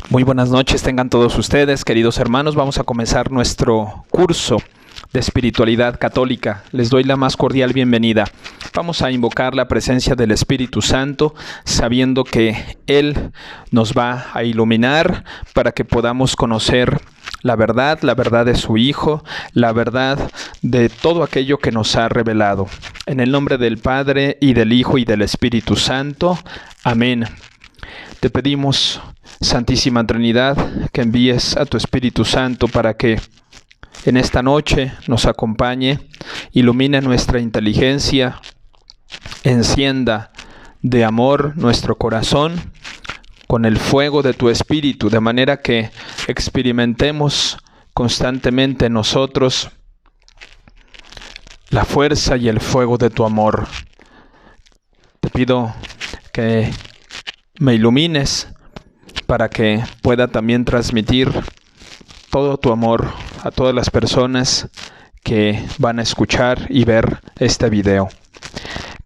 Muy buenas noches tengan todos ustedes, queridos hermanos. Vamos a comenzar nuestro curso de espiritualidad católica. Les doy la más cordial bienvenida. Vamos a invocar la presencia del Espíritu Santo, sabiendo que Él nos va a iluminar para que podamos conocer la verdad de su Hijo, la verdad de todo aquello que nos ha revelado. En el nombre del Padre, y del Hijo, y del Espíritu Santo. Amén. Te pedimos, Santísima Trinidad, que envíes a tu Espíritu Santo para que en esta noche nos acompañe, ilumine nuestra inteligencia, encienda de amor nuestro corazón con el fuego de tu Espíritu, de manera que experimentemos constantemente en nosotros la fuerza y el fuego de tu amor. Te pido que me ilumines para que pueda también transmitir todo tu amor a todas las personas que van a escuchar y ver este video.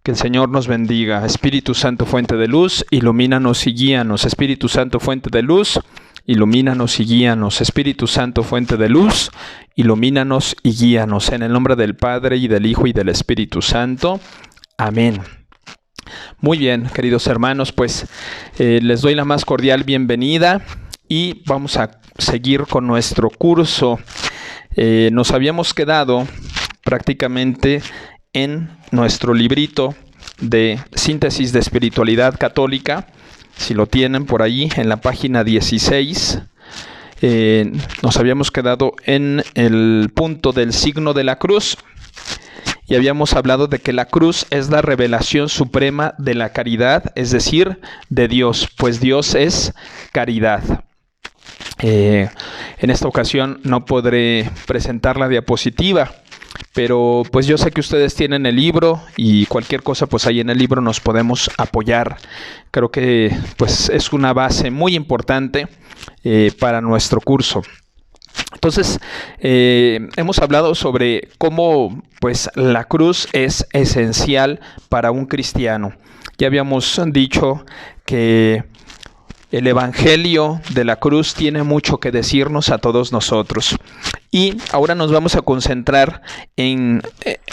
Que el Señor nos bendiga. Espíritu Santo, fuente de luz, ilumínanos y guíanos. Espíritu Santo, fuente de luz, ilumínanos y guíanos. Espíritu Santo, fuente de luz, ilumínanos y guíanos. En el nombre del Padre, y del Hijo, y del Espíritu Santo. Amén. Muy bien, queridos hermanos, pues les doy la más cordial bienvenida y vamos a seguir con nuestro curso. Nos habíamos quedado prácticamente en nuestro librito de síntesis de espiritualidad católica. Si lo tienen por ahí en la página 16, nos habíamos quedado en el punto del signo de la cruz. Y habíamos hablado de que la cruz es la revelación suprema de la caridad, es decir, de Dios, pues Dios es caridad. En esta ocasión no podré presentar la diapositiva, pero pues yo sé que ustedes tienen el libro y cualquier cosa pues ahí en el libro nos podemos apoyar. Creo que pues es una base muy importante para nuestro curso. Entonces, hemos hablado sobre cómo pues la cruz es esencial para un cristiano. Ya habíamos dicho que el Evangelio de la cruz tiene mucho que decirnos a todos nosotros. Y ahora nos vamos a concentrar en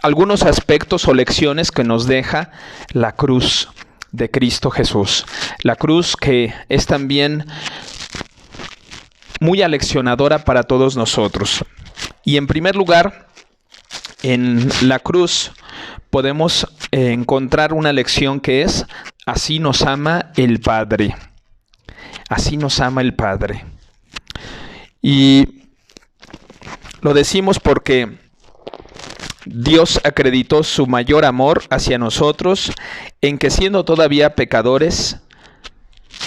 algunos aspectos o lecciones que nos deja la cruz de Cristo Jesús. La cruz que es también muy aleccionadora para todos nosotros. Y en primer lugar, en la cruz podemos encontrar una lección que es: así nos ama el Padre. Así nos ama el Padre. Y lo decimos porque Dios acreditó su mayor amor hacia nosotros en que, siendo todavía pecadores,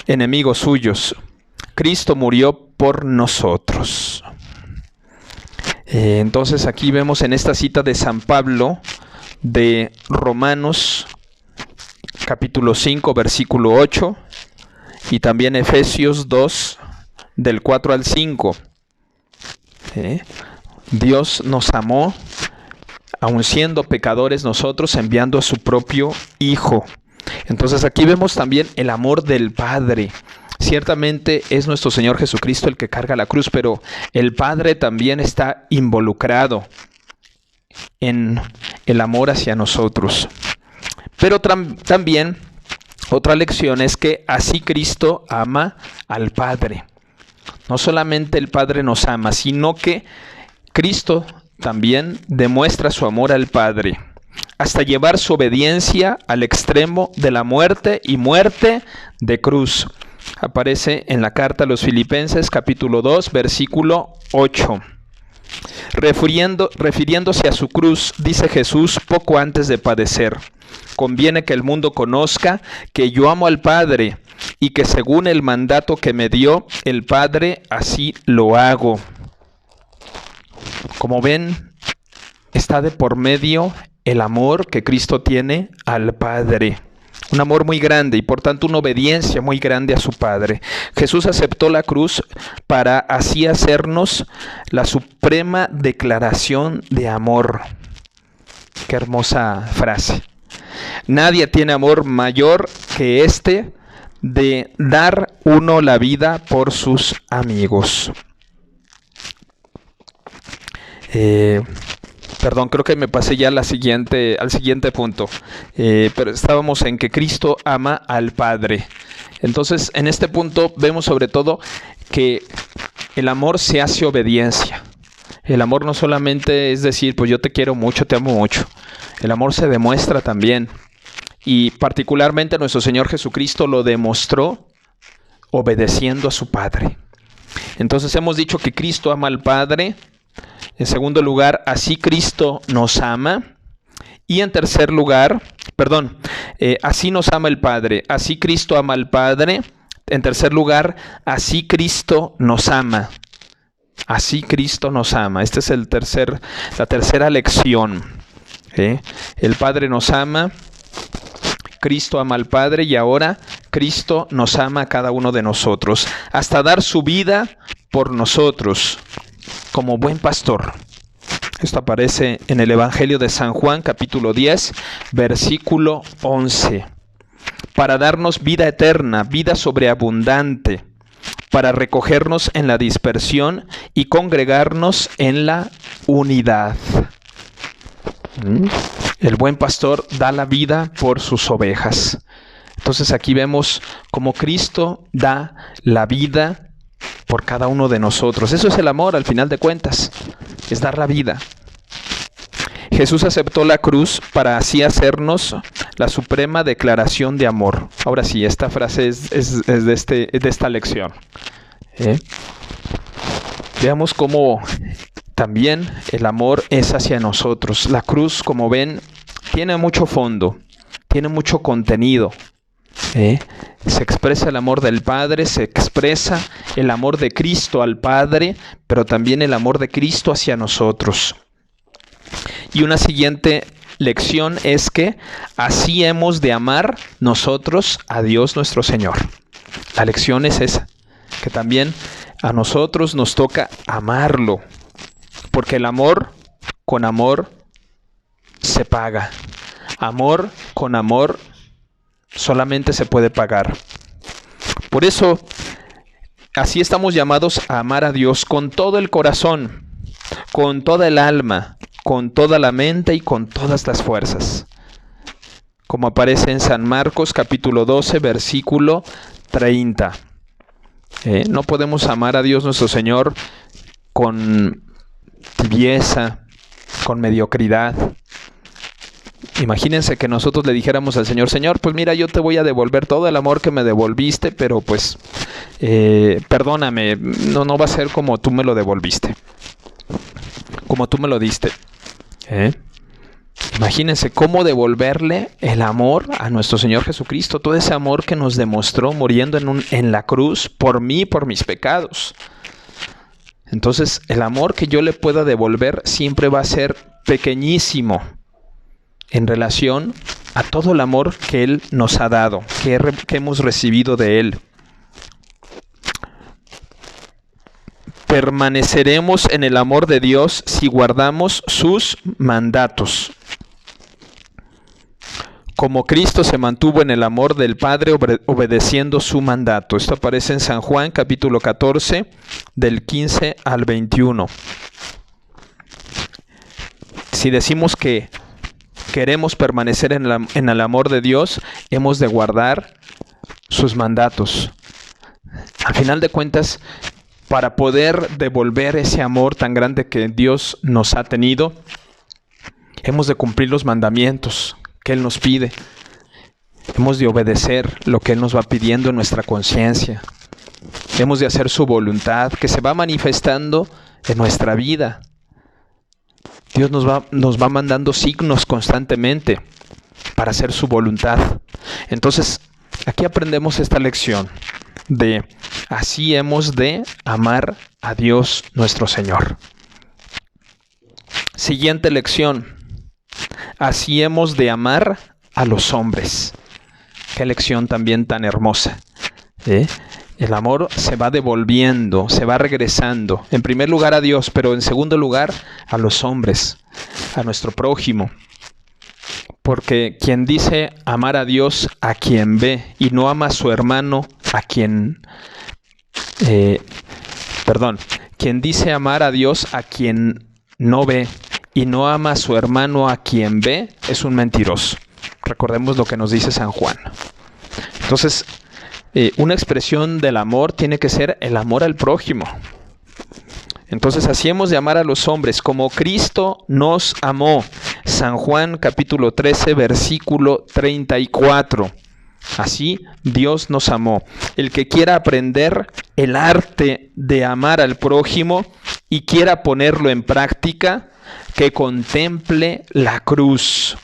enemigos suyos, Cristo murió por nosotros. Entonces aquí vemos en esta cita de San Pablo de Romanos capítulo 5 versículo 8 y también Efesios 2 del 4 al 5. Dios nos amó aun siendo pecadores nosotros, enviando a su propio Hijo. Entonces aquí vemos también el amor del Padre. Ciertamente es nuestro Señor Jesucristo el que carga la cruz, pero el Padre también está involucrado en el amor hacia nosotros. Pero también otra lección es que así Cristo ama al Padre. No solamente el Padre nos ama, sino que Cristo también demuestra su amor al Padre, hasta llevar su obediencia al extremo de la muerte y muerte de cruz. Aparece en la carta a los Filipenses capítulo 2 versículo 8. Refiriéndose a su cruz, dice Jesús poco antes de padecer: conviene que el mundo conozca que yo amo al Padre y que según el mandato que me dio el Padre, así lo hago. Como ven, está de por medio el amor que Cristo tiene al Padre. Un amor muy grande y por tanto una obediencia muy grande a su Padre. Jesús aceptó la cruz para así hacernos la suprema declaración de amor. Qué hermosa frase. Nadie tiene amor mayor que este, de dar uno la vida por sus amigos. Perdón, creo que me pasé ya al siguiente punto. Pero estábamos en que Cristo ama al Padre. Entonces, en este punto vemos sobre todo que el amor se hace obediencia. El amor no solamente es decir, pues yo te quiero mucho, te amo mucho. El amor se demuestra también. Y particularmente nuestro Señor Jesucristo lo demostró obedeciendo a su Padre. Entonces hemos dicho que Cristo ama al Padre. En segundo lugar, así Cristo nos ama. Y en tercer lugar, así nos ama el Padre, así Cristo ama al Padre. En tercer lugar, así Cristo nos ama. Así Cristo nos ama. Esta es la tercera lección. El Padre nos ama, Cristo ama al Padre y ahora Cristo nos ama a cada uno de nosotros, hasta dar su vida por nosotros, como buen pastor. Esto aparece en el Evangelio de San Juan, capítulo 10, versículo 11. Para darnos vida eterna, vida sobreabundante, para recogernos en la dispersión y congregarnos en la unidad. El buen pastor da la vida por sus ovejas. Entonces aquí vemos cómo Cristo da la vida por cada uno de nosotros. Eso es el amor, al final de cuentas, es dar la vida. Jesús aceptó la cruz para así hacernos la suprema declaración de amor. Ahora sí, esta frase es de esta lección. Veamos cómo también el amor es hacia nosotros. La cruz, como ven, tiene mucho fondo, tiene mucho contenido. Se expresa el amor del Padre, se expresa el amor de Cristo al Padre, pero también el amor de Cristo hacia nosotros. Y una siguiente lección es que así hemos de amar nosotros a Dios nuestro Señor. La lección es esa, que también a nosotros nos toca amarlo, porque el amor con amor se paga. Amor con amor solamente se puede pagar. Por eso, así estamos llamados a amar a Dios con todo el corazón, con toda el alma, con toda la mente y con todas las fuerzas. Como aparece en San Marcos capítulo 12, versículo 30. No podemos amar a Dios nuestro Señor con tibieza, con mediocridad. Imagínense que nosotros le dijéramos al Señor, Señor, pues mira, yo te voy a devolver todo el amor que me devolviste, pero pues perdóname, no va a ser como tú me lo devolviste, como tú me lo diste. Imagínense cómo devolverle el amor a nuestro Señor Jesucristo, todo ese amor que nos demostró muriendo en la cruz por mí, por mis pecados. Entonces, el amor que yo le pueda devolver siempre va a ser pequeñísimo en relación a todo el amor que Él nos ha dado, que hemos recibido de Él. Permaneceremos en el amor de Dios si guardamos sus mandatos. Como Cristo se mantuvo en el amor del Padre obedeciendo su mandato. Esto aparece en San Juan capítulo 14 del 15 al 21. Si decimos que queremos permanecer en el amor de Dios, hemos de guardar sus mandatos. Al final de cuentas, para poder devolver ese amor tan grande que Dios nos ha tenido, hemos de cumplir los mandamientos que Él nos pide. Hemos de obedecer lo que Él nos va pidiendo en nuestra conciencia. Hemos de hacer su voluntad, que se va manifestando en nuestra vida. Dios nos va mandando signos constantemente para hacer su voluntad. Entonces, aquí aprendemos esta lección de así hemos de amar a Dios nuestro Señor. Siguiente lección. Así hemos de amar a los hombres. Qué lección también tan hermosa. El amor se va devolviendo, se va regresando. En primer lugar a Dios, pero en segundo lugar a los hombres, a nuestro prójimo. Porque quien dice amar a Dios a quien ve y no ama a su hermano a quien... quien dice amar a Dios a quien no ve y no ama a su hermano a quien ve es un mentiroso. Recordemos lo que nos dice San Juan. Entonces, una expresión del amor tiene que ser el amor al prójimo. Entonces, así hemos de amar a los hombres como Cristo nos amó. San Juan capítulo 13, versículo 34. Así Dios nos amó. El que quiera aprender el arte de amar al prójimo y quiera ponerlo en práctica, que contemple la cruz,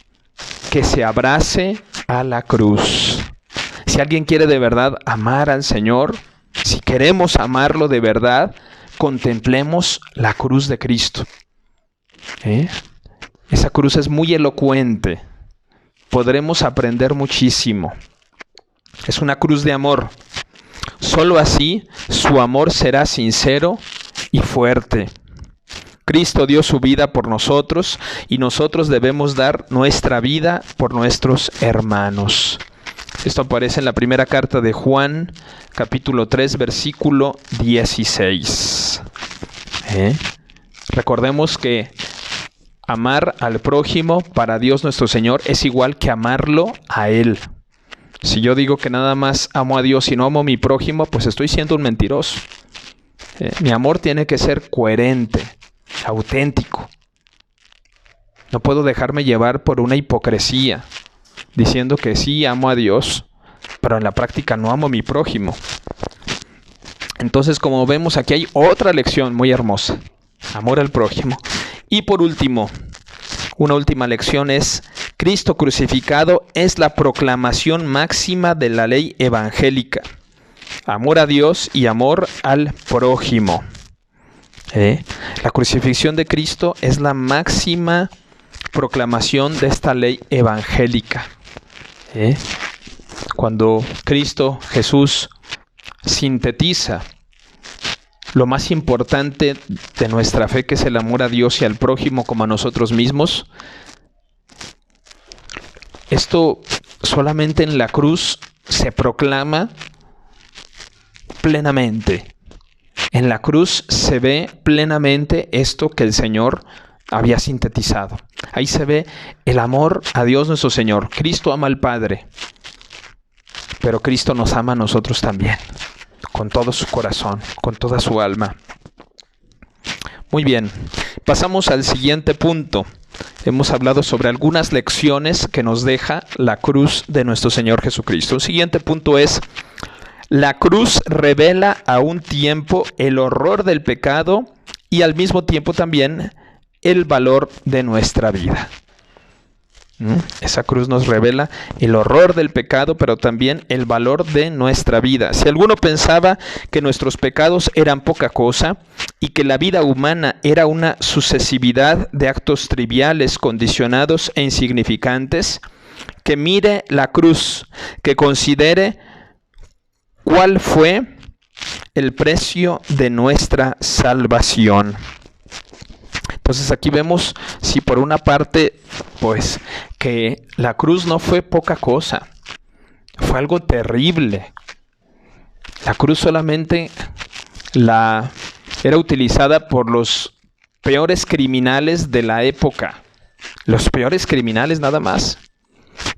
que se abrace a la cruz. Si alguien quiere de verdad amar al Señor, si queremos amarlo de verdad, contemplemos la cruz de Cristo. Esa cruz es muy elocuente. Podremos aprender muchísimo. Es una cruz de amor. Solo así su amor será sincero y fuerte. Cristo dio su vida por nosotros y nosotros debemos dar nuestra vida por nuestros hermanos. Esto aparece en la primera carta de Juan, capítulo 3, versículo 16. Recordemos que amar al prójimo para Dios nuestro Señor es igual que amarlo a Él. Si yo digo que nada más amo a Dios y no amo a mi prójimo, pues estoy siendo un mentiroso. Mi amor tiene que ser coherente, auténtico. No puedo dejarme llevar por una hipocresía, diciendo que sí amo a Dios, pero en la práctica no amo a mi prójimo. Entonces, como vemos, aquí hay otra lección muy hermosa. Amor al prójimo. Y por último, una última lección es: Cristo crucificado es la proclamación máxima de la ley evangélica. Amor a Dios y amor al prójimo. La crucifixión de Cristo es la máxima proclamación de esta ley evangélica. Cuando Cristo Jesús sintetiza lo más importante de nuestra fe, que es el amor a Dios y al prójimo como a nosotros mismos, esto solamente en la cruz se proclama plenamente. En la cruz se ve plenamente esto que el Señor había sintetizado. Ahí se ve el amor a Dios nuestro Señor. Cristo ama al Padre, pero Cristo nos ama a nosotros también, con todo su corazón, con toda su alma. Muy bien, pasamos al siguiente punto. Hemos hablado sobre algunas lecciones que nos deja la cruz de nuestro Señor Jesucristo. El siguiente punto es: la cruz revela a un tiempo el horror del pecado y al mismo tiempo también el valor de nuestra vida. Esa cruz nos revela el horror del pecado, pero también el valor de nuestra vida. Si alguno pensaba que nuestros pecados eran poca cosa y que la vida humana era una sucesividad de actos triviales, condicionados e insignificantes, que mire la cruz, que considere cuál fue el precio de nuestra salvación. Entonces aquí vemos, si por una parte, pues que la cruz no fue poca cosa, fue algo terrible. La cruz solamente era utilizada por los peores criminales de la época, los peores criminales nada más.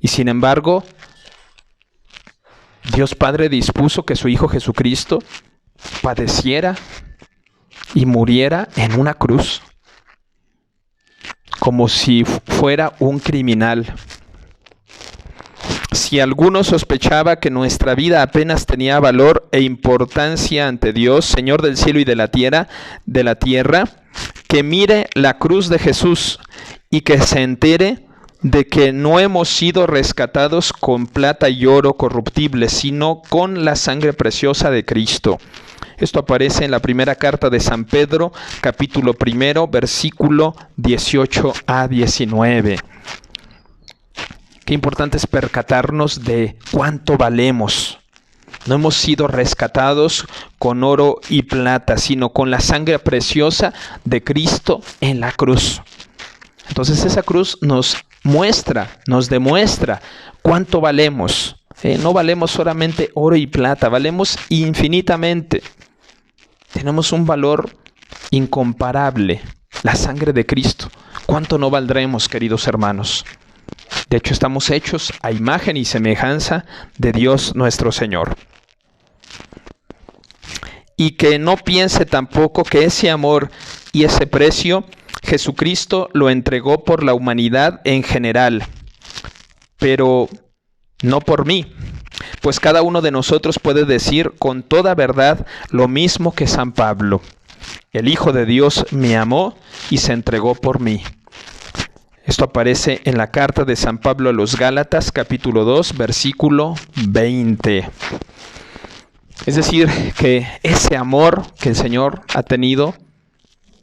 Y sin embargo, Dios Padre dispuso que su Hijo Jesucristo padeciera y muriera en una cruz, como si fuera un criminal. Si alguno sospechaba que nuestra vida apenas tenía valor e importancia ante Dios, Señor del cielo y de la tierra, que mire la cruz de Jesús y que se entere de que no hemos sido rescatados con plata y oro corruptibles, sino con la sangre preciosa de Cristo. Esto aparece en la primera carta de San Pedro, capítulo 1, versículo 18 a 19. Qué importante es percatarnos de cuánto valemos. No hemos sido rescatados con oro y plata, sino con la sangre preciosa de Cristo en la cruz. Entonces esa cruz nos nos demuestra cuánto valemos. No valemos solamente oro y plata, valemos infinitamente. Tenemos un valor incomparable, la sangre de Cristo. ¿Cuánto no valdremos, queridos hermanos? De hecho, estamos hechos a imagen y semejanza de Dios nuestro Señor. Y que no piense tampoco que ese amor y ese precio Jesucristo lo entregó por la humanidad en general, pero no por mí, pues cada uno de nosotros puede decir con toda verdad lo mismo que San Pablo: el Hijo de Dios me amó y se entregó por mí. Esto aparece en la carta de San Pablo a los Gálatas, capítulo 2, versículo 20. Es decir, que ese amor que el Señor ha tenido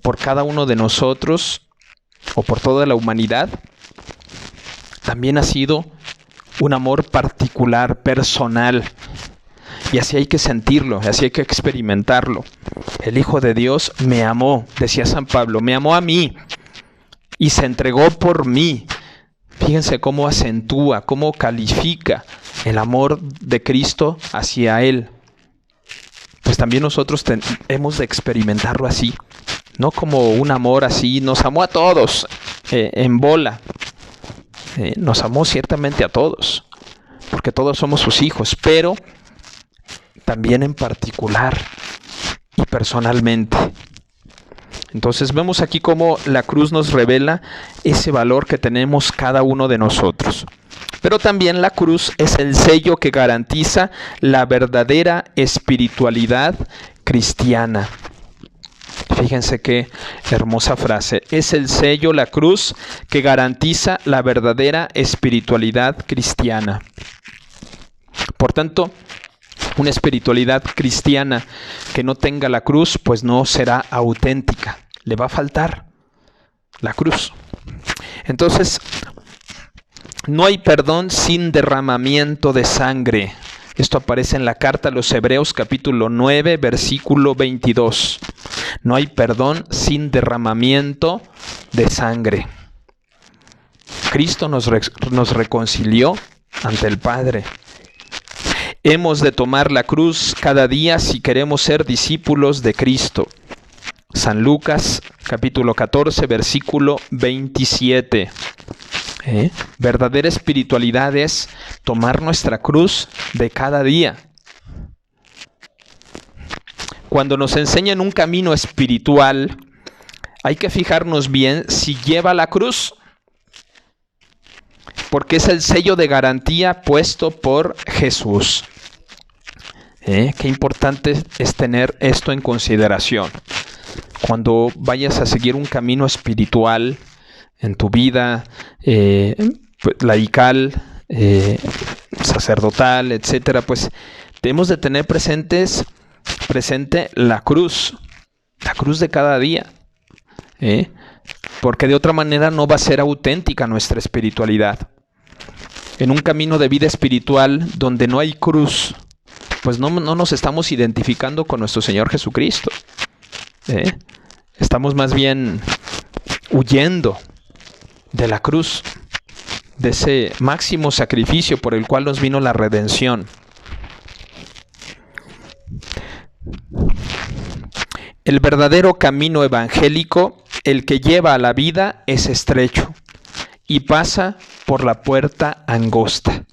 por cada uno de nosotros, o por toda la humanidad, también ha sido un amor particular, personal. Y así hay que sentirlo, así hay que experimentarlo. El Hijo de Dios me amó, decía San Pablo, me amó a mí y se entregó por mí. Fíjense cómo acentúa, cómo califica el amor de Cristo hacia Él. Pues también nosotros hemos de experimentarlo así, no como un amor así. Nos amó a todos en bola. Nos amó ciertamente a todos, porque todos somos sus hijos, pero también en particular y personalmente. Entonces vemos aquí cómo la cruz nos revela ese valor que tenemos cada uno de nosotros. Pero también la cruz es el sello que garantiza la verdadera espiritualidad cristiana. Fíjense qué hermosa frase. Es el sello, la cruz, que garantiza la verdadera espiritualidad cristiana. Por tanto, una espiritualidad cristiana que no tenga la cruz, pues no será auténtica. Le va a faltar la cruz. Entonces, no hay perdón sin derramamiento de sangre. Esto aparece en la carta a los Hebreos, capítulo 9, versículo 22. No hay perdón sin derramamiento de sangre. Cristo nos reconcilió ante el Padre. Hemos de tomar la cruz cada día si queremos ser discípulos de Cristo. San Lucas, capítulo 14, versículo 27. Verdadera espiritualidad es tomar nuestra cruz de cada día. Cuando nos enseñan un camino espiritual, hay que fijarnos bien si lleva la cruz, porque es el sello de garantía puesto por Jesús. Qué importante es tener esto en consideración. Cuando vayas a seguir un camino espiritual en tu vida laical, sacerdotal, etcétera, pues debemos de tener presente la cruz de cada día, porque de otra manera no va a ser auténtica nuestra espiritualidad. En un camino de vida espiritual donde no hay cruz, pues no nos estamos identificando con nuestro Señor Jesucristo. Estamos más bien huyendo de la cruz, de ese máximo sacrificio por el cual nos vino la redención. El verdadero camino evangélico, el que lleva a la vida, es estrecho y pasa por la puerta angosta.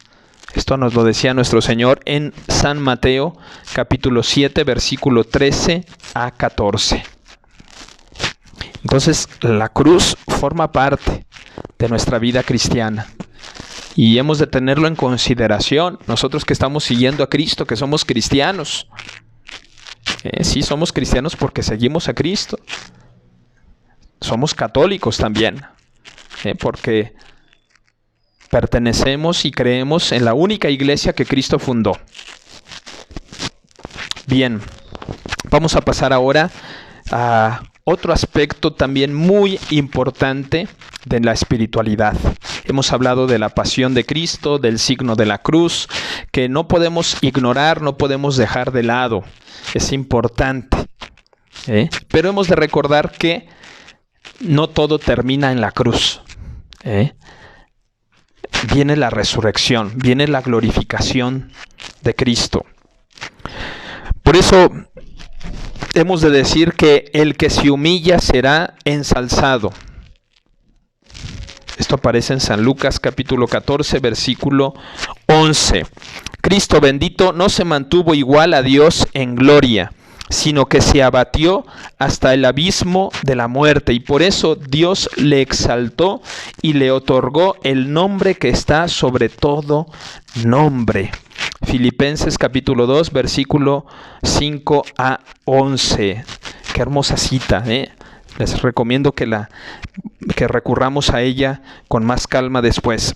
Esto nos lo decía nuestro Señor en San Mateo, capítulo 7, versículo 13 a 14. Entonces, la cruz forma parte de nuestra vida cristiana y hemos de tenerlo en consideración. Nosotros que estamos siguiendo a Cristo, que somos cristianos. Sí, somos cristianos porque seguimos a Cristo. Somos católicos también, porque pertenecemos y creemos en la única iglesia que Cristo fundó. Bien, vamos a pasar ahora a otro aspecto también muy importante de la espiritualidad. Hemos hablado de la pasión de Cristo, del signo de la cruz, que no podemos ignorar, no podemos dejar de lado. Es importante. Pero hemos de recordar que no todo termina en la cruz. viene la resurrección, viene la glorificación de Cristo. Por eso hemos de decir que el que se humilla será ensalzado. Esto aparece en San Lucas capítulo 14, versículo 11. Cristo bendito no se mantuvo igual a Dios en gloria, sino que se abatió hasta el abismo de la muerte, y por eso Dios le exaltó y le otorgó el nombre que está sobre todo nombre. Filipenses capítulo 2, versículo 5 a 11. Qué hermosa cita, ¿eh? Les recomiendo que recurramos a ella con más calma después.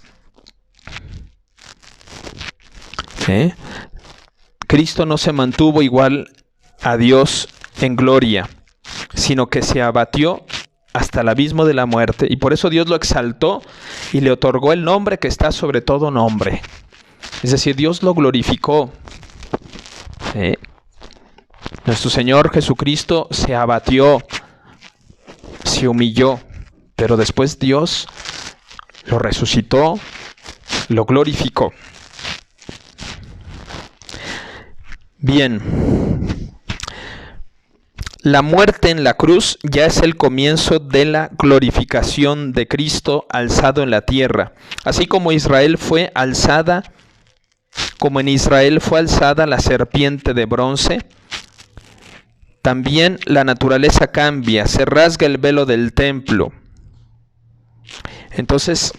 Cristo no se mantuvo igual a Dios en gloria, sino que se abatió hasta el abismo de la muerte, y por eso Dios lo exaltó y le otorgó el nombre que está sobre todo nombre. Es decir, Dios lo glorificó. Nuestro Señor Jesucristo se abatió, se humilló, pero después Dios lo resucitó, lo glorificó. Bien, la muerte en la cruz ya es el comienzo de la glorificación de Cristo alzado en la tierra. Así como en Israel fue alzada la serpiente de bronce, también la naturaleza cambia, se rasga el velo del templo. Entonces,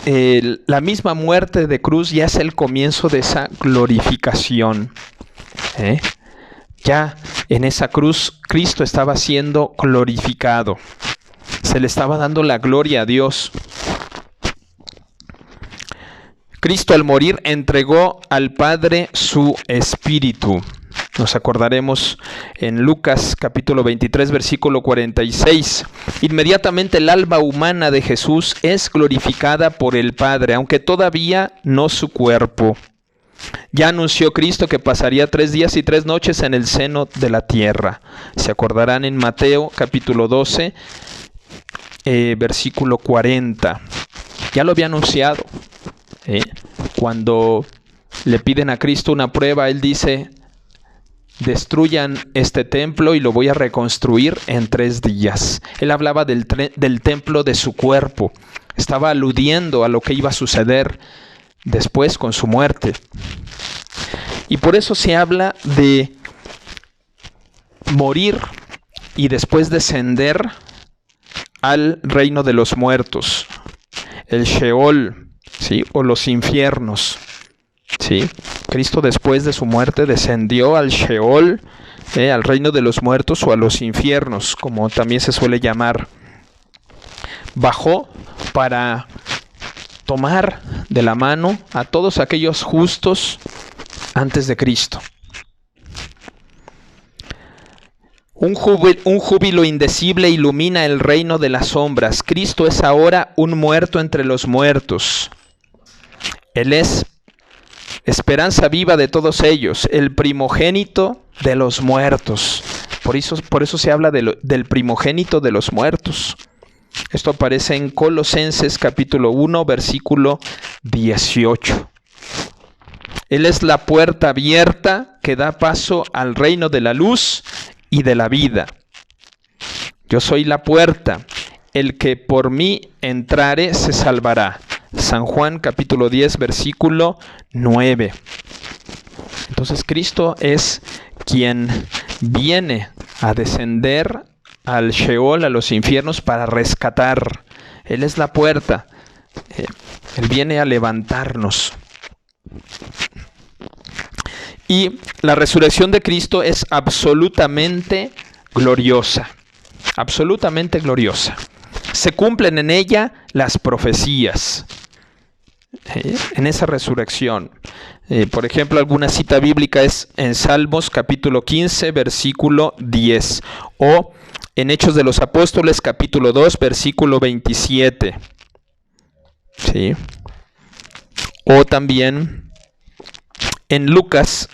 la misma muerte de cruz ya es el comienzo de esa glorificación. Ya en esa cruz Cristo estaba siendo glorificado. Se le estaba dando la gloria a Dios. Cristo al morir entregó al Padre su Espíritu. Nos acordaremos en Lucas capítulo 23, versículo 46. Inmediatamente el alma humana de Jesús es glorificada por el Padre, aunque todavía no su cuerpo. Ya anunció Cristo que pasaría 3 días y 3 noches en el seno de la tierra. Se acordarán en Mateo capítulo 12, versículo 40. Ya lo había anunciado. Cuando le piden a Cristo una prueba, Él dice: destruyan este templo y lo voy a reconstruir en 3 días. Él hablaba del templo de su cuerpo. Estaba aludiendo a lo que iba a suceder después con su muerte. Y por eso se habla de morir y después descender al reino de los muertos, el Sheol, ¿sí? O los infiernos, ¿sí? Cristo después de su muerte descendió al Sheol, al reino de los muertos, o a los infiernos, como también se suele llamar. Bajó para tomar de la mano a todos aquellos justos antes de Cristo. Un júbilo indecible ilumina el reino de las sombras. Cristo es ahora un muerto entre los muertos. Él es esperanza viva de todos ellos, el primogénito de los muertos. Por eso se habla del primogénito de los muertos. Esto aparece en Colosenses capítulo 1, versículo 18. Él es la puerta abierta que da paso al reino de la luz y de la vida. Yo soy la puerta. El que por mí entrare se salvará. San Juan capítulo 10, versículo 9. Entonces Cristo es quien viene a descender al Sheol, a los infiernos, para rescatar. Él es la puerta. Él viene a levantarnos. Y la resurrección de Cristo es absolutamente gloriosa. Absolutamente gloriosa. Se cumplen en ella las profecías. En esa resurrección. Por ejemplo, alguna cita bíblica es en Salmos capítulo 15, versículo 10. O en Hechos de los Apóstoles capítulo 2, versículo 27. ¿Sí? O también en Lucas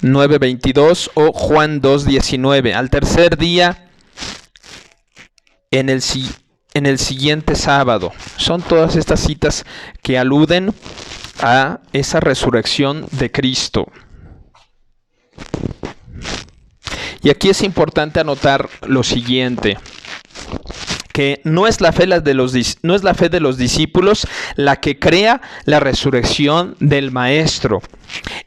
9:22 o Juan 2:19. Al tercer día, en el en el siguiente sábado. Son todas estas citas que aluden a esa resurrección de Cristo. Y aquí es importante anotar lo siguiente, que no es la fe de los discípulos la que crea la resurrección del Maestro.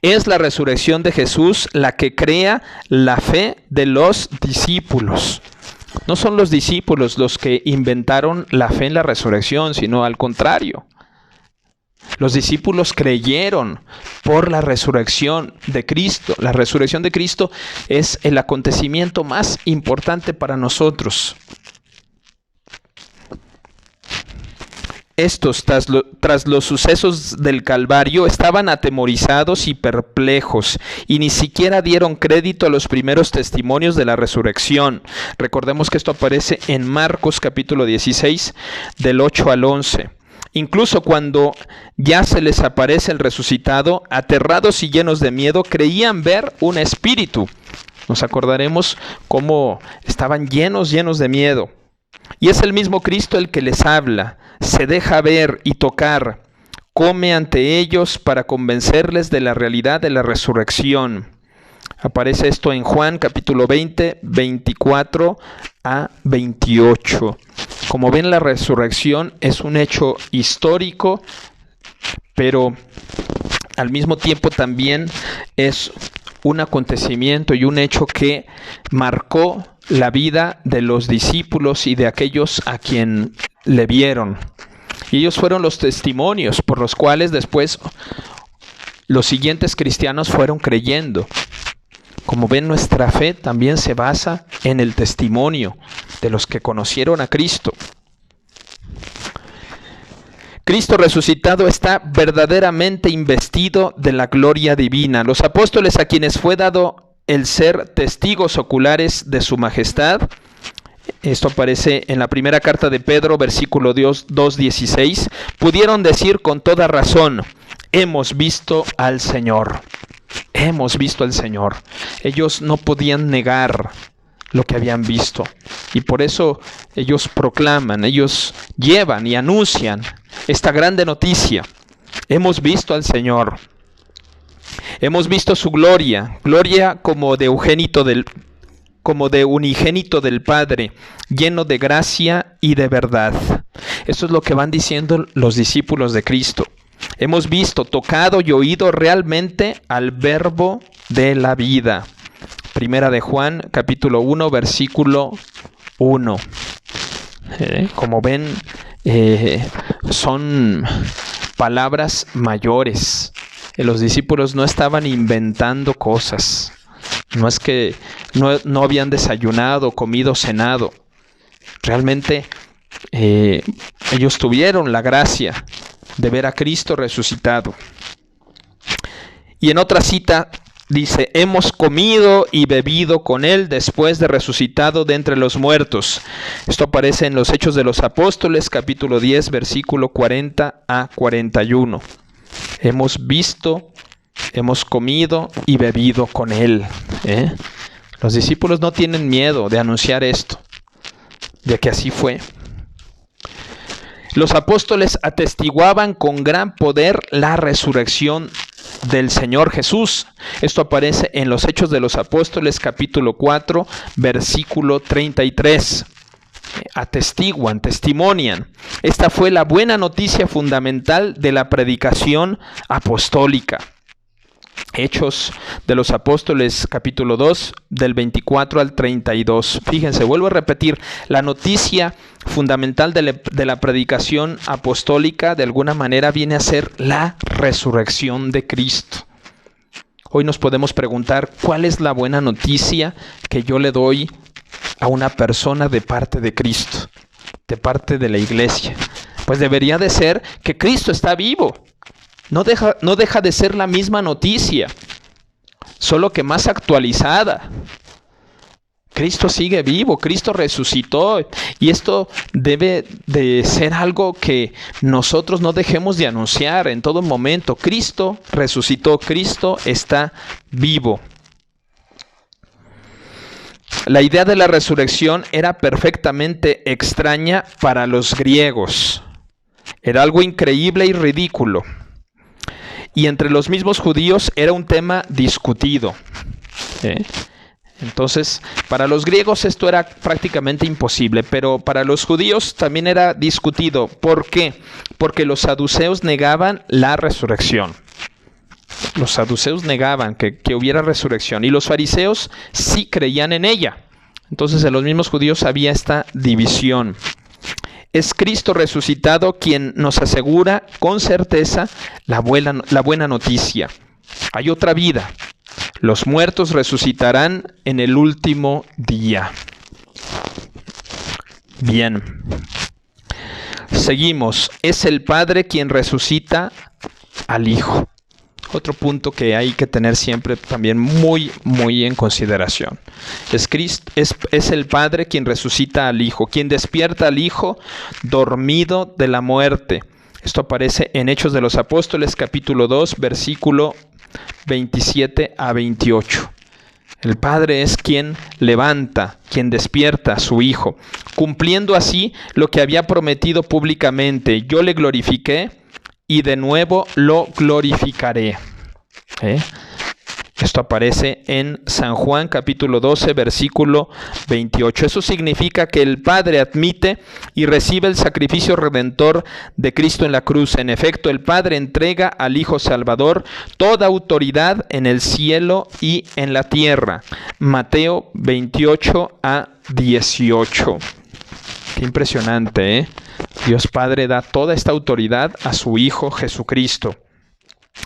Es la resurrección de Jesús la que crea la fe de los discípulos. No son los discípulos los que inventaron la fe en la resurrección, sino al contrario. Los discípulos creyeron por la resurrección de Cristo. La resurrección de Cristo es el acontecimiento más importante para nosotros. Estos, tras los sucesos del Calvario, estaban atemorizados y perplejos, y ni siquiera dieron crédito a los primeros testimonios de la resurrección. Recordemos que esto aparece en Marcos capítulo 16, del 8 al 11. Incluso cuando ya se les aparece el resucitado, aterrados y llenos de miedo, creían ver un espíritu. Nos acordaremos cómo estaban llenos de miedo. Y es el mismo Cristo el que les habla, se deja ver y tocar, come ante ellos para convencerles de la realidad de la resurrección. Aparece esto en Juan capítulo 20, 24 a 28. Como ven, la resurrección es un hecho histórico, pero al mismo tiempo también es un acontecimiento y un hecho que marcó la vida de los discípulos y de aquellos a quien le vieron. Y ellos fueron los testimonios por los cuales después los siguientes cristianos fueron creyendo. Como ven, nuestra fe también se basa en el testimonio de los que conocieron a Cristo. Cristo resucitado está verdaderamente investido de la gloria divina. Los apóstoles, a quienes fue dado el ser testigos oculares de su majestad, esto aparece en la primera carta de Pedro, versículo 2:16, pudieron decir con toda razón: hemos visto al Señor. Hemos visto al Señor. Ellos no podían negar lo que habían visto. Y por eso ellos proclaman, ellos llevan y anuncian esta grande noticia. Hemos visto al Señor. Hemos visto su gloria, gloria como de unigénito del Padre, lleno de gracia y de verdad. Eso es lo que van diciendo los discípulos de Cristo. Hemos visto, tocado y oído realmente al Verbo de la vida. Primera de Juan, capítulo 1, versículo 1. Como ven, son palabras mayores. Los discípulos no estaban inventando cosas. No es que no habían desayunado, comido, cenado. Realmente ellos tuvieron la gracia de ver a Cristo resucitado. Y en otra cita dice: hemos comido y bebido con Él después de resucitado de entre los muertos. Esto aparece en los Hechos de los Apóstoles, capítulo 10, versículo 40 a 41. Hemos visto, hemos comido y bebido con Él. Los discípulos no tienen miedo de anunciar esto, de que así fue. Los apóstoles atestiguaban con gran poder la resurrección del Señor Jesús. Esto aparece en los Hechos de los Apóstoles, capítulo 4, versículo 33. Atestiguan, testimonian. Esta fue la buena noticia fundamental de la predicación apostólica. Hechos de los Apóstoles, capítulo 2, del 24 al 32. Fíjense, vuelvo a repetir, la noticia fundamental de la predicación apostólica de alguna manera viene a ser la resurrección de Cristo. Hoy nos podemos preguntar, ¿cuál es la buena noticia que yo le doy a una persona de parte de Cristo, de parte de la iglesia? Pues debería de ser que Cristo está vivo. No deja de ser la misma noticia, solo que más actualizada. Cristo sigue vivo, Cristo resucitó, y esto debe de ser algo que nosotros no dejemos de anunciar en todo momento. Cristo resucitó, Cristo está vivo. La idea de la resurrección era perfectamente extraña para los griegos. Era algo increíble y ridículo. Y entre los mismos judíos era un tema discutido. Entonces, para los griegos esto era prácticamente imposible, pero para los judíos también era discutido. ¿Por qué? Porque los saduceos negaban la resurrección. Los saduceos negaban que hubiera resurrección y los fariseos sí creían en ella. Entonces, en los mismos judíos había esta división. Es Cristo resucitado quien nos asegura con certeza la buena noticia. Hay otra vida. Los muertos resucitarán en el último día. Bien. Seguimos. Es el Padre quien resucita al Hijo. Otro punto que hay que tener siempre también muy en consideración. Es el Padre quien resucita al Hijo, quien despierta al Hijo dormido de la muerte. Esto aparece en Hechos de los Apóstoles, capítulo 2, versículo 27 a 28. El Padre es quien levanta, quien despierta a su Hijo, cumpliendo así lo que había prometido públicamente. Yo le glorifiqué y de nuevo lo glorificaré. Esto aparece en San Juan capítulo 12, versículo 28. Eso significa que el Padre admite y recibe el sacrificio redentor de Cristo en la cruz. En efecto, el Padre entrega al Hijo Salvador toda autoridad en el cielo y en la tierra. Mateo 28 a 18. Qué impresionante, ¿eh? Dios Padre da toda esta autoridad a su Hijo Jesucristo.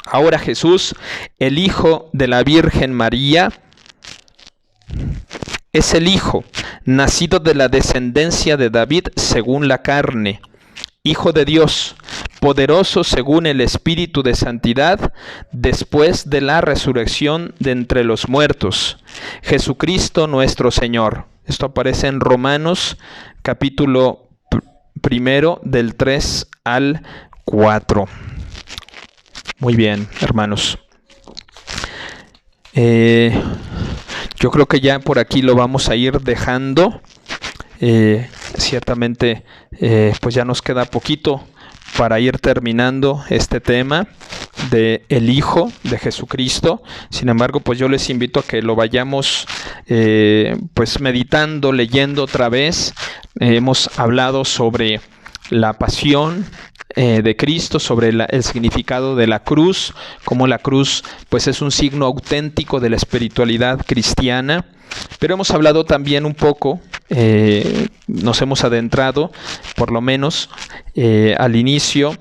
Ahora Jesús, el Hijo de la Virgen María, es el Hijo, nacido de la descendencia de David según la carne, Hijo de Dios, poderoso según el Espíritu de Santidad, después de la resurrección de entre los muertos, Jesucristo nuestro Señor. Esto aparece en Romanos capítulo 1 del 3 al 4. Muy bien, hermanos. Yo creo que ya por aquí lo vamos a ir dejando. Ciertamente, pues ya nos queda poquito para ir terminando este tema de el Hijo de Jesucristo. Sin embargo, pues yo les invito a que lo vayamos pues meditando, leyendo otra vez. Hemos hablado sobre la pasión de Cristo, sobre el significado de la cruz, como la cruz pues es un signo auténtico de la espiritualidad cristiana. Pero hemos hablado también un poco, nos hemos adentrado por lo menos al inicio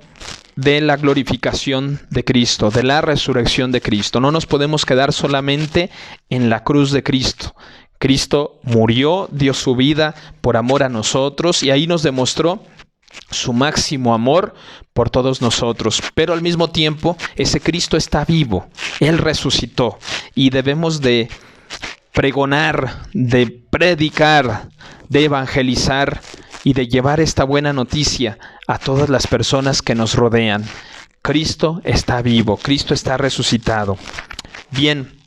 de la glorificación de Cristo, de la resurrección de Cristo. No nos podemos quedar solamente en la cruz de Cristo. Cristo murió, dio su vida por amor a nosotros y ahí nos demostró su máximo amor por todos nosotros, pero al mismo tiempo ese Cristo está vivo, Él resucitó y debemos de pregonar, de predicar, de evangelizar y de llevar esta buena noticia a todas las personas que nos rodean. Cristo está vivo, Cristo está resucitado. Bien,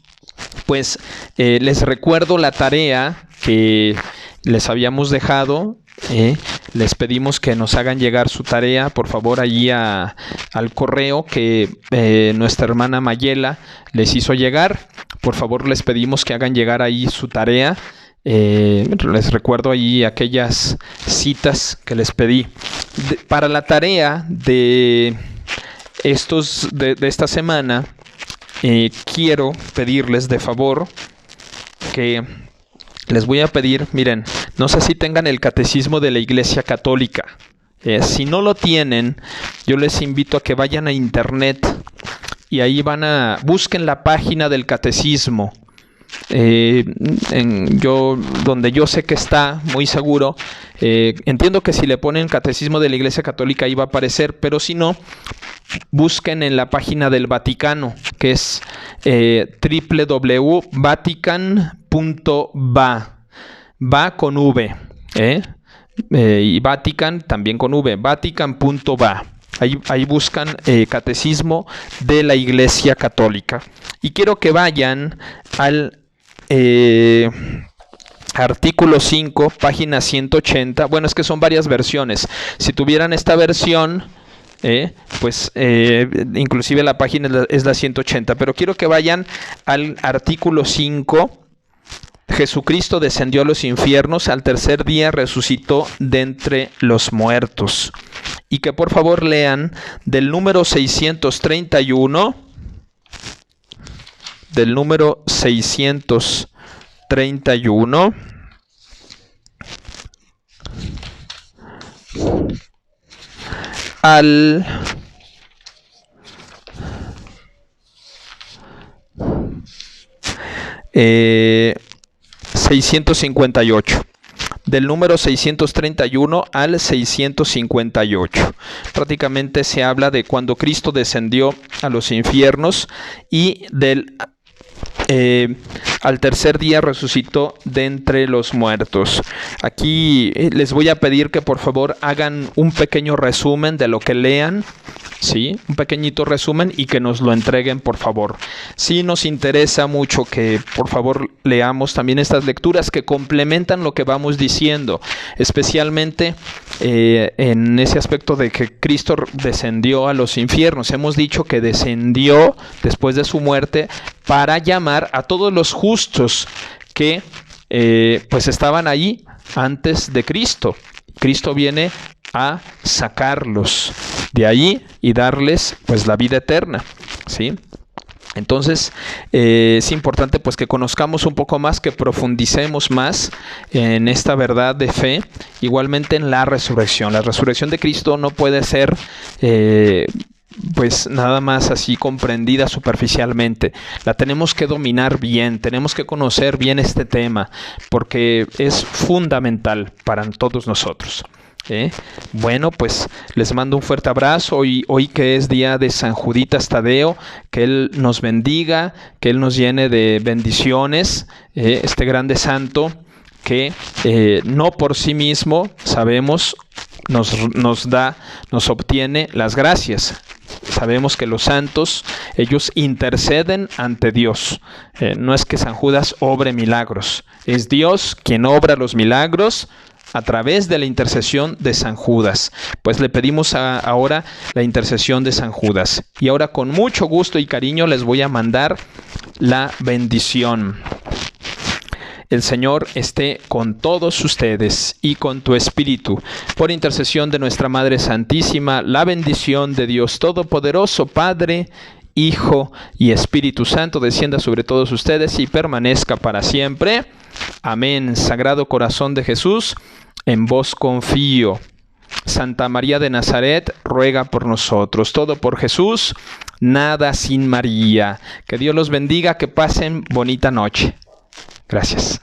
pues les recuerdo la tarea que les habíamos dejado. Les pedimos que nos hagan llegar su tarea, por favor, allí al correo que nuestra hermana Mayela les hizo llegar. Por favor, les pedimos que hagan llegar ahí su tarea. Les recuerdo ahí aquellas citas que les pedí. Para la tarea de esta semana, quiero pedirles de favor que les voy a pedir, miren, no sé si tengan el catecismo de la Iglesia Católica. Si no lo tienen, yo les invito a que vayan a internet y ahí busquen la página del catecismo. Donde yo sé que está muy seguro, entiendo que si le ponen catecismo de la Iglesia Católica ahí va a aparecer, pero si no, busquen en la página del Vaticano, que es www.vatican.va, va con V, y Vatican también con V, vatican.va. Ahí buscan catecismo de la Iglesia Católica. Y quiero que vayan artículo 5, página 180. Bueno, es que son varias versiones. Si tuvieran esta versión, inclusive la página es la 180. Pero quiero que vayan al artículo 5. Jesucristo descendió a los infiernos, al tercer día resucitó de entre los muertos. Y que por favor lean del número 631, del número 631 al 658. Del número 631 al 658. Prácticamente se habla de cuando Cristo descendió a los infiernos y al tercer día resucitó de entre los muertos. Aquí les voy a pedir que por favor hagan un pequeño resumen de lo que lean. Sí, un pequeñito resumen y que nos lo entreguen, por favor. Sí, nos interesa mucho que, por favor, leamos también estas lecturas que complementan lo que vamos diciendo, especialmente en ese aspecto de que Cristo descendió a los infiernos. Hemos dicho que descendió después de su muerte para llamar a todos los justos que pues estaban ahí antes de Cristo. Cristo viene a sacarlos de ahí y darles pues la vida eterna, ¿sí? Entonces es importante pues que conozcamos un poco más, que profundicemos más en esta verdad de fe, igualmente en la resurrección. La resurrección de Cristo no puede ser pues nada más así comprendida superficialmente. La tenemos que dominar bien, tenemos que conocer bien este tema, porque es fundamental para todos nosotros. Bueno, pues les mando un fuerte abrazo hoy que es día de San Juditas Tadeo, que Él nos bendiga, que Él nos llene de bendiciones, este grande santo que no por sí mismo sabemos nos obtiene las gracias. Sabemos que los santos, ellos interceden ante Dios. No es que San Judas obre milagros, es Dios quien obra los milagros a través de la intercesión de San Judas. Pues le pedimos ahora la intercesión de San Judas. Y ahora con mucho gusto y cariño les voy a mandar la bendición. El Señor esté con todos ustedes y con tu espíritu. Por intercesión de nuestra Madre Santísima, la bendición de Dios Todopoderoso, Padre, Hijo y Espíritu Santo, descienda sobre todos ustedes y permanezca para siempre. Amén. Sagrado Corazón de Jesús, en vos confío. Santa María de Nazaret, ruega por nosotros. Todo por Jesús, nada sin María. Que Dios los bendiga, que pasen bonita noche. Gracias.